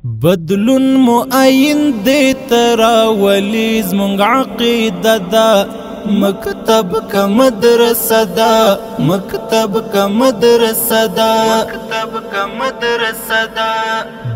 بدلون معین دی تراولی زمونږ عقیده ده مکتب کا مدرسه ده مکتب کا مدرسه ده مکتب کا مدرسه ده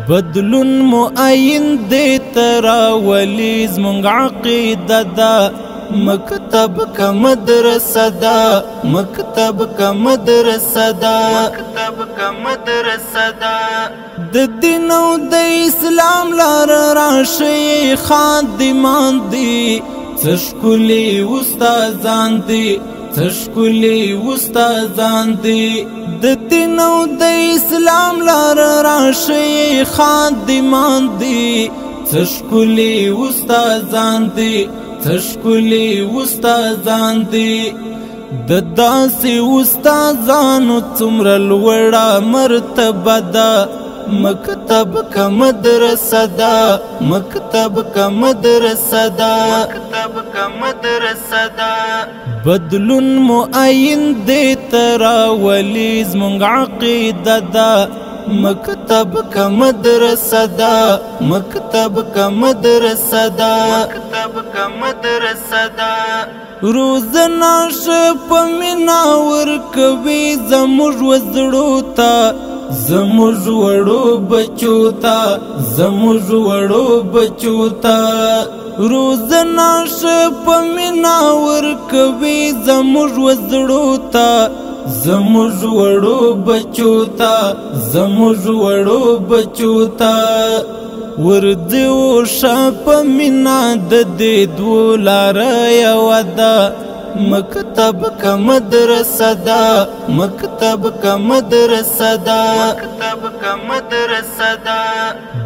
بدلون معین دی تراولی زمونږ عقیده ده مکتب کا مدرسه ده مکتب کا مدرسه ده مکتب کا مدرسه ده د دین او د اسلام لار راشي خادمان دي تشکلی استادان دي تشکلی استادان دي د دین او د اسلام لار راشي خادمان دي تشکلی استادان دي تشکلی استادان دي د داسې استادانو څومره لوړه مرتبه ده مکتب کا مدرسه ده مکتب کا مدرسه ده مکتب کا مدرسه ده بدلون معین دی تراولی زمونږ عقیده ده مکتب کا مدرسه ده مکتب کا مدرسه ده مکتب کا مدرسه ده روزنا شپ مینا ورکوي زموږ وزړو ته زموږ وړو بچو ته زموږ وړو بچو ته روزنا شپ مینا ورکوي زموږ وزړو ته زموږ وړو بچو ته زموږ وړو بچو ته وردیو شپ مینا د دې دوو لاره یوه ده مکتب کا مدرسه ده مکتب کا مدرسه ده مکتب کا مدرسه ده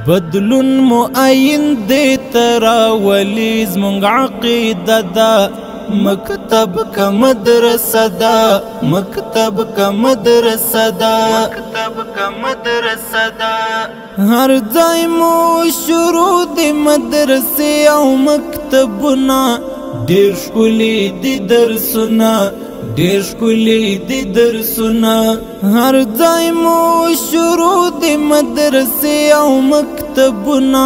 بدلون معین دی تراولی زمونږ عقیده ده مکتب کا مدرسه ده مکتب کا مدرسه ده مکتب کا مدرسه ده هر ځای مو شروع د مدرسې او مکتبونه ډېر ښکلي دي درسونه ډېر ښکلي دي درسونه هر ځای مو شروع د مدرسې او مکتبونه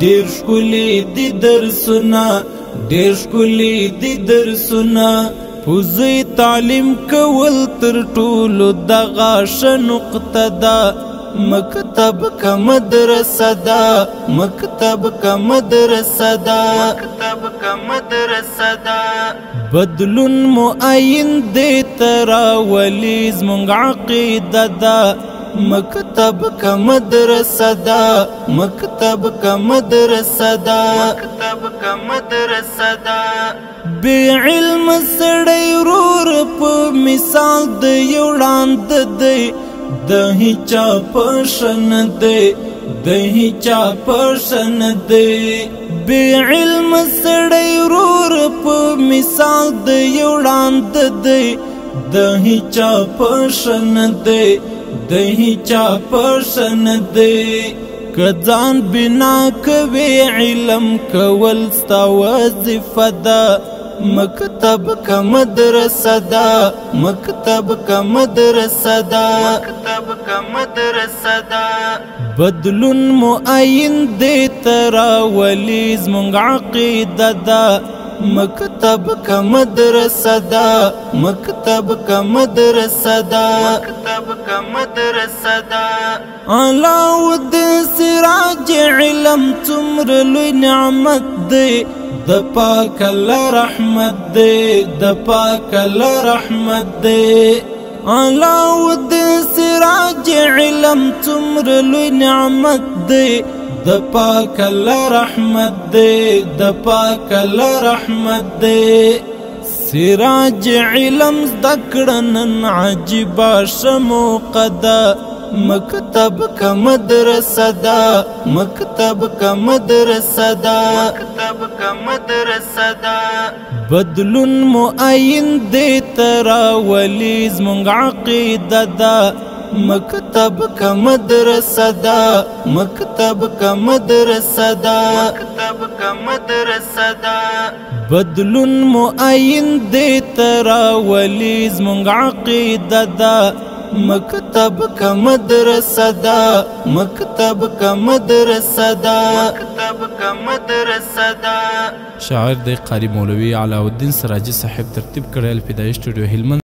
ډېر ښکلي دي درسونه ډېر ښکلي دي درسونه فوزي تعلیم کول تر ټولو دغه ښه نقطه ده مکتب کا مدرسه ده مکتب کا مدرسه ده مکتب کا مدرسه ده بدلون معین دی تراولی زمونږ عقیده ده مکتب کا مدرسه ده مکتب کا مدرسه ده مکتب کا مدرسه ده بی علم سړی ورور په مثال د یو ړانده دی د هیچا پشن دی د هیچا پشن دی بی علم سړی ورور په مثال د یو ړانده دی د هیچا پشن دی د هیچا پشن دی که ځان بنا کوي علم کول ستا وظیفه ده مکتب کا مدرسه ده مکتب کا مدرسه ده مکتب کا مدرسه ده بدلون معین دی تراولی زمونږ عقیده ده مکتب کا مدرسه ده مکتب کا مدرسه ده مکتب کا مدرسه ده علاوالدین سراج علم څومره لوی نعمت دی د پاک الله رحمت دی د پاک الله رحمت دی علاوالدین سراج علم څومره لوی نعمت دی د پاک الله رحمت دی د پاک الله رحمت دی سراج علم زده کړه نن عجیبه ښه موقع ده مکتب کا مدرسه ده مکتب کا مدرسه ده مکتب کا مدرسه ده بدلون معین دی تراولی زمونږ عقیده ده مکتب کا مدرسه ده مکتب کا مدرسه ده مکتب کا مدرسه ده بدلون معین دی تراولی زمونږ عقیده ده مکتب کا مدرسہ دا مکتب کا مدرسہ دا مکتب کا مدرسہ دا. شاعر دی قاری مولوی علاءالدین سراجی صاحب ترتیب کړی الفدایي سټوډیو هلمند.